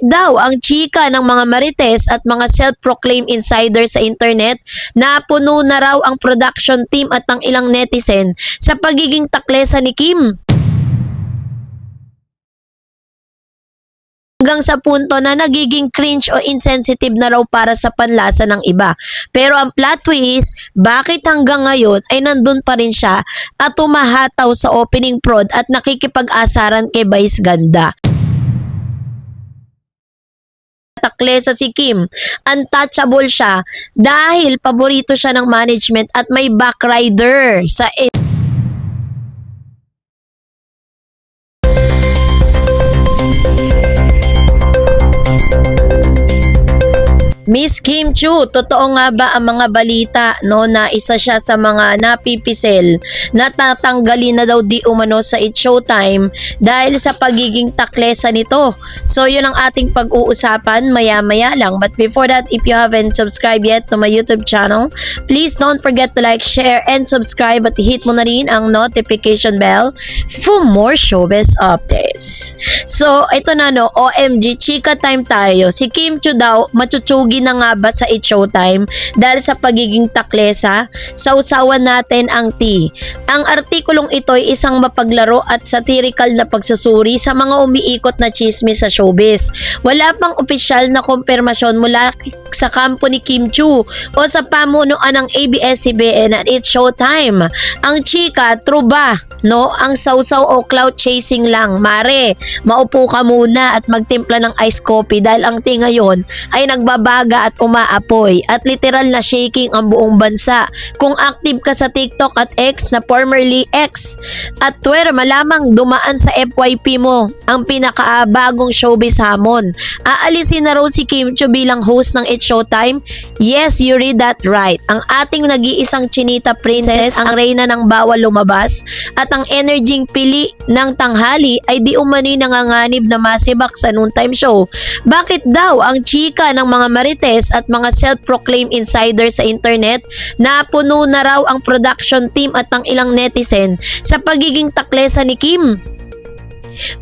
Bakit daw ang chika ng mga marites at mga self-proclaimed insider sa internet na puno na raw ang production team at ng ilang netizen sa pagiging taklesa ni Kim? Hanggang sa punto na nagiging cringe o insensitive na raw para sa panlasa ng iba. Pero ang plot twist, bakit hanggang ngayon ay nandun pa rin siya at tumahataw sa opening prod at nakikipag-asaran kay Vice Ganda? Taklesa si Kim, untouchable siya dahil paborito siya ng management at may backrider sa Miss Kim Chiu, totoo nga ba ang mga balita no na isa siya sa mga napipisel na tatanggalin na daw di umano sa It's Showtime dahil sa pagiging taklesa nito? So yun ang ating pag-uusapan maya-maya lang. But before that, if you haven't subscribed yet to my YouTube channel, please don't forget to like, share, and subscribe at hit mo na rin ang notification bell for more showbiz updates. So ito na no, OMG, chika time tayo. Si Kim Chiu daw machuchugi na nga ba sa It's Showtime dahil sa pagiging taklesa? Sausawan natin ang tea. Ang artikulong ito ay isang mapaglaro at satirical na pagsusuri sa mga umiikot na chismis sa showbiz. Wala pang opisyal na kumpirmasyon mula sa kampo ni Kim Chiu o sa pamunuan ng ABS-CBN at It's Showtime. Ang chika, true ba? No? Ang sausaw o cloud chasing lang. Mare, maupo ka muna at magtimpla ng ice coffee dahil ang tea ngayon ay nagbabaga at umaapoy at literal na shaking ang buong bansa. Kung active ka sa TikTok at X na formerly X at Twitter, malamang dumaan sa FYP mo ang pinakabagong showbiz hamon. Aalisin na raw si Kim Chiu bilang host ng It's Showtime? Yes, you read that right. Ang ating nag-iisang chinita princess, ang reyna ng bawal lumabas at ang energing pili ng tanghali ay di umano'y nanganganib na masibak sa noontime show. Bakit daw ang chika ng mga marites at mga self-proclaimed insider sa internet na puno na raw ang production team at ng ilang netizen sa pagiging taklesa ni Kim?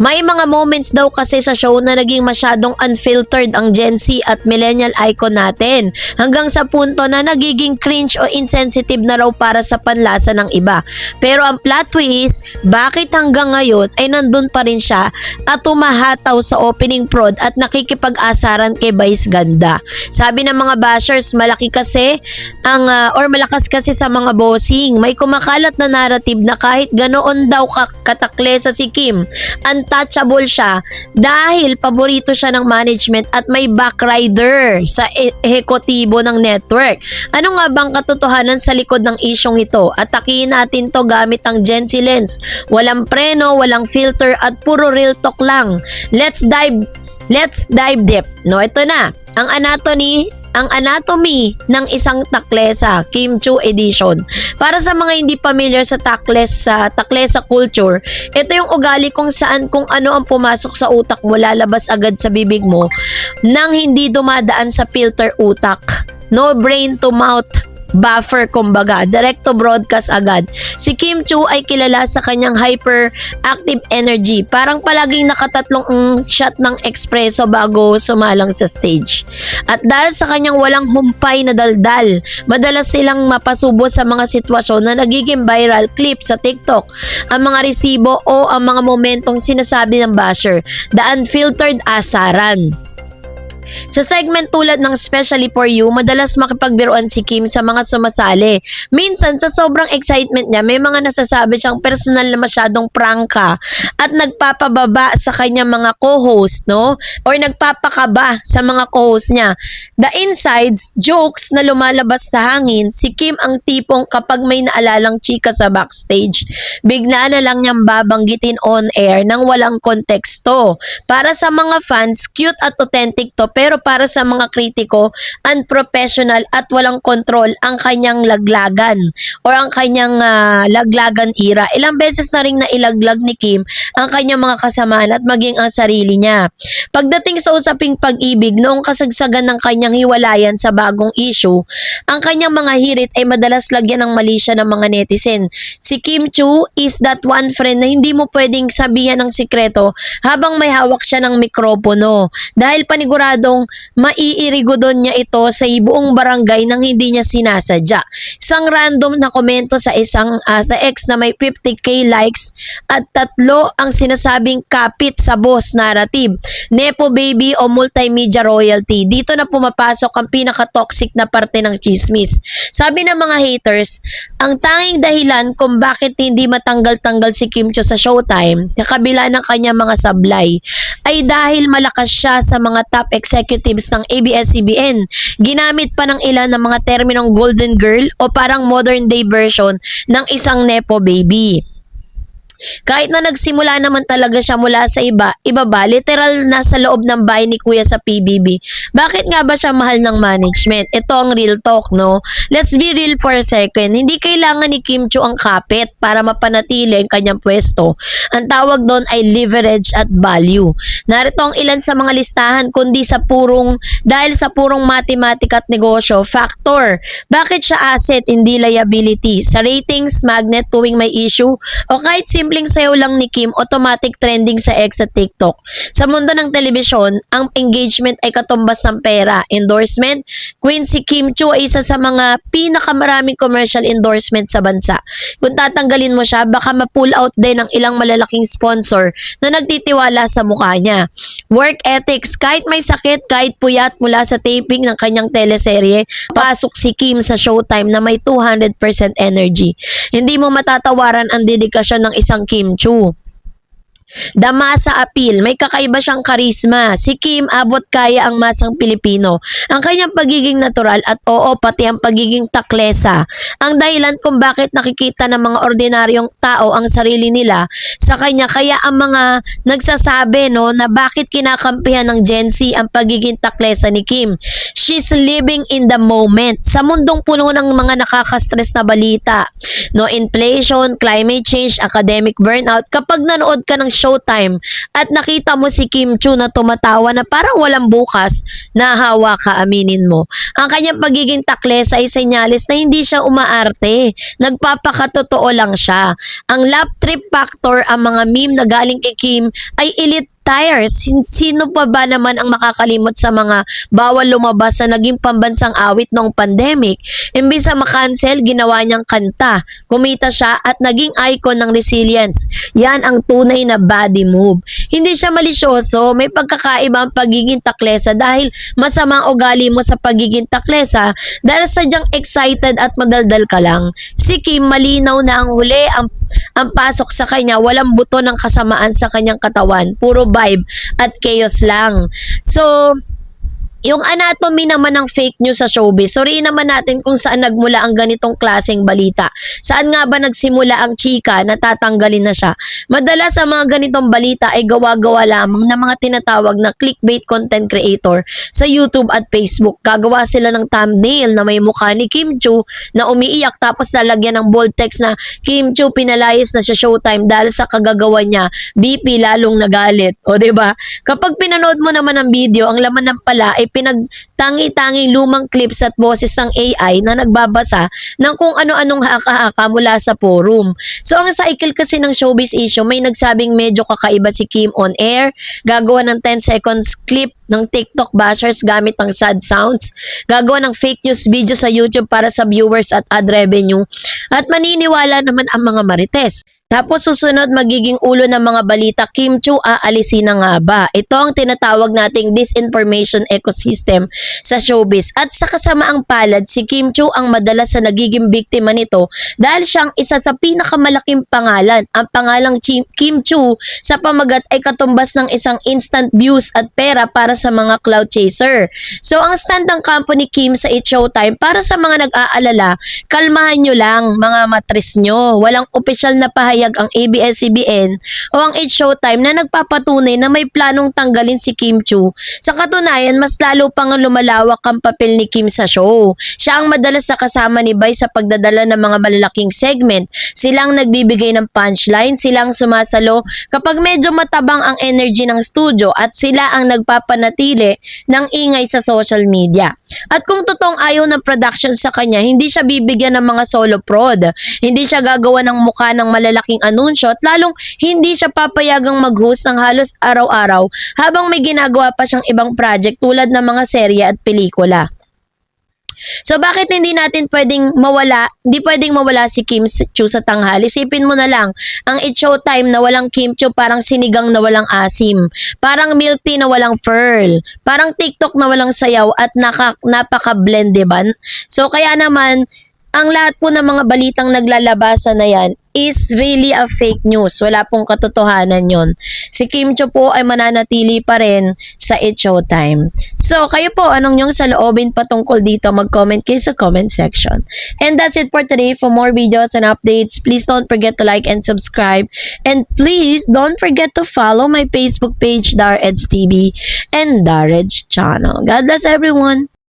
May mga moments daw kasi sa show na naging masyadong unfiltered ang Gen Z at millennial icon natin hanggang sa punto na nagiging cringe o insensitive na raw para sa panlasa ng iba. Pero ang plot twist, bakit hanggang ngayon ay nandun pa rin siya at tumahataw sa opening prod at nakikipag-asaran kay Vice Ganda? Sabi ng mga bashers, malaki kasi ang malakas kasi sa mga bossing. May kumakalat na narrative na kahit ganoon daw kataklesa si Kim, untouchable siya dahil paborito siya ng management at may backrider sa ehekutibo ng network. Ano nga bang katotohanan sa likod ng isyong ito? Atakihin natin to gamit ang Gen Z lens. Walang preno, walang filter at puro real talk lang. Let's dive deep. No, ito na. Ang anatomy ng isang taklesa, Kim Chiu edition. Para sa mga hindi familiar sa taklesa culture, ito yung ugali kung saan kung ano ang pumasok sa utak mo lalabas agad sa bibig mo nang hindi dumadaan sa filter utak. No brain to mouth buffer, kumbaga, direct to broadcast agad. Si Kim Chiu ay kilala sa kanyang hyperactive energy. Parang palaging nakatatlong shot ng espresso bago sumalang sa stage. At dahil sa kanyang walang humpay na daldal, madalas silang mapasubo sa mga sitwasyon na nagiging viral clip sa TikTok. Ang mga resibo o ang mga momentong sinasabi ng basher, the unfiltered asaran. Sa segment tulad ng Especially For You, madalas makipagbiruan si Kim sa mga sumasali. Minsan, sa sobrang excitement niya, may mga nasasabi siyang personal na masyadong prangka at nagpapababa sa kanyang mga co-host, no? Or nagpapakaba sa mga co-host niya. The insides, jokes na lumalabas sa hangin, si Kim ang tipong kapag may naalalang chika sa backstage, bigla na lang niyang babanggitin on air nang walang konteksto. Para sa mga fans, cute at authentic to, pero para sa mga kritiko, unprofessional at walang kontrol ang kanyang laglagan or ang kanyang laglagan era. Ilang beses na rin nailaglag ni Kim ang kanyang mga kasamaan at maging ang sarili niya. Pagdating sa usaping pag-ibig, noong kasagsagan ng kanyang hiwalayan sa bagong issue, ang kanyang mga hirit ay madalas lagyan ng mali siya ng mga netizen. Si Kim Chiu is that one friend na hindi mo pwedeng sabihan ng sikreto habang may hawak siya ng mikropono. Dahil paniguradong maiirigodon niya ito sa buong barangay nang hindi niya sinasadya. Isang random na komento sa sa ex na may 50k likes at 3 ang sinasabing kapit sa boss narrative, nepo baby o multimedia royalty. Dito na pumapasok ang pinaka-toxic na parte ng chismis. Sabi ng mga haters, ang tanging dahilan kung bakit hindi matanggal-tanggal si Kim Chiu sa Showtime sa kabila ng kanyang mga sablay ay dahil malakas siya sa mga top executives ng ABS-CBN. Ginamit pa ng ilan ng mga terminong golden girl o parang modern day version ng isang nepo baby. Kahit na nagsimula naman talaga siya mula sa ibaba, literal na sa loob ng bahay ni Kuya sa PBB. Bakit nga ba siya mahal ng management? Ito ang real talk, no? Let's be real for a second. Hindi kailangan ni Kim Chiu ang kapit para mapanatili ang kanyang pwesto. Ang tawag doon ay leverage at value. Narito ang ilan sa mga listahan kundi dahil sa purong matematika at negosyo, factor. Bakit siya asset, hindi liability? Sa ratings, magnet tuwing may issue, o kahit simpleng sayo lang ni Kim, automatic trending sa X at TikTok. Sa mundo ng telebisyon, ang engagement ay katumbas ng pera. Endorsement, Queen si Kim Chiu ay isa sa mga pinakamaraming commercial endorsement sa bansa. Kung tatanggalin mo siya, baka ma-pull out din ng ilang malalaking sponsor na nagtitiwala sa mukha niya. Work ethics, kahit may sakit, kahit puyat mula sa taping ng kanyang teleserye, pasok si Kim sa Showtime na may 200% energy. Hindi mo matatawaran ang dedikasyon ng isang Kim Chiu. The masa appeal, may kakaiba siyang karisma. Si Kim, abot kaya ang masang Pilipino. Ang kanyang pagiging natural at oo, pati ang pagiging taklesa. Ang dahilan kung bakit nakikita ng mga ordinaryong tao ang sarili nila sa kanya. Kaya ang mga nagsasabi na bakit kinakampihan ng Gen Z ang pagiging taklesa ni Kim. She's living in the moment. Sa mundong puno ng mga nakaka-stress na balita, inflation, climate change, academic burnout, kapag nanood ka ng Showtime at nakita mo si Kim Chiu na tumatawa na parang walang bukas, nahawa ka, aminin mo. Ang kanyang pagiging taklesa ay senyalis na hindi siya umaarte. Nagpapakatotoo lang siya. Ang lap trip factor, ang mga meme na galing kay Kim ay elite tires. Sino pa ba naman ang makakalimot sa mga bawal lumabas na naging pambansang awit noong pandemic? Imbis na makancel, ginawa niyang kanta. Kumita siya at naging icon ng resilience. Yan ang tunay na body move. Hindi siya malisyoso, may pagkakaiba ang pagiging taklesa dahil masama ang ugali mo sa pagiging taklesa dahil sadyang excited at madaldal ka lang. Si Kim, malinaw na ang huli, ang pasok sa kanya, walang buto ng kasamaan sa kanyang katawan. Puro vibe at chaos lang. So, yung anatomy naman ng fake news sa showbiz, suriin naman natin kung saan nagmula ang ganitong klaseng balita. Saan nga ba nagsimula ang chika na tatanggalin na siya? Madalas sa mga ganitong balita ay gawa-gawa lamang ng mga tinatawag na clickbait content creator sa YouTube at Facebook. Gagawa sila ng thumbnail na may mukha ni Kim Chiu na umiiyak tapos lalagyan ng bold text na Kim Chiu pinalayas na siya Showtime dahil sa kagagawa niya, BP lalong nagalit. O diba? Kapag pinanood mo naman ang video, ang laman ng pala ay pinagtangi-tanging lumang clips at boses ng AI na nagbabasa ng kung ano-anong haka-haka mula sa forum. So ang cycle kasi ng showbiz issue, may nagsabing medyo kakaiba si Kim on air, gagawa ng 10 seconds clip ng TikTok bashers gamit ang sad sounds, gagawa ng fake news video sa YouTube para sa viewers at ad revenue, at maniniwala naman ang mga marites. Tapos susunod magiging ulo ng mga balita, Kim Chiu aalisin na nga ba? Ito ang tinatawag nating disinformation ecosystem sa showbiz. At sa kasamaang palad, si Kim Chiu ang madalas sa nagiging biktima nito dahil siyang isa sa pinakamalaking pangalan. Ang pangalang Kim Chiu sa pamagat ay katumbas ng isang instant views at pera para sa mga cloud chaser. So ang stand ng company Kim sa It's Showtime para sa mga nag-aalala, kalmahan nyo lang mga matris nyo. Walang opisyal na pahayag ang ABS-CBN o ang It's Showtime na nagpapatunay na may planong tanggalin si Kim Chiu. Sa katunayan, mas lalo pang lumalawak ang papel ni Kim sa show. Siya ang madalas sa kasama ni Bai sa pagdadala ng mga malalaking segment. Silang nagbibigay ng punchline, silang sumasalo kapag medyo matabang ang energy ng studio at sila ang nagpapanatili ng ingay sa social media. At kung totoong ayaw ng production sa kanya, hindi siya bibigyan ng mga solo prod. Hindi siya gagawa ng mukha ng malalaking anunsyo at lalong hindi siya papayagang mag-host ng halos araw-araw habang may ginagawa pa siyang ibang project tulad ng mga serye at pelikula. So bakit hindi pwedeng mawala si Kim Chiu sa tanghal? Isipin mo na lang, ang It's Showtime na walang Kim Chiu parang sinigang na walang asim, parang milk tea na walang pearl, parang TikTok na walang sayaw at napaka-blend, diba? So kaya naman, ang lahat po ng mga balitang naglalabasan na yan is really a fake news. Wala pong katotohanan yon. Si Kim Chiu po ay mananatili pa rin sa It's Showtime. So, kayo po, anong yung saloobin patungkol dito? Mag-comment kayo sa comment section. And that's it for today. For more videos and updates, please don't forget to like and subscribe. And please don't forget to follow my Facebook page, DarEds TV and DarEds channel. God bless everyone!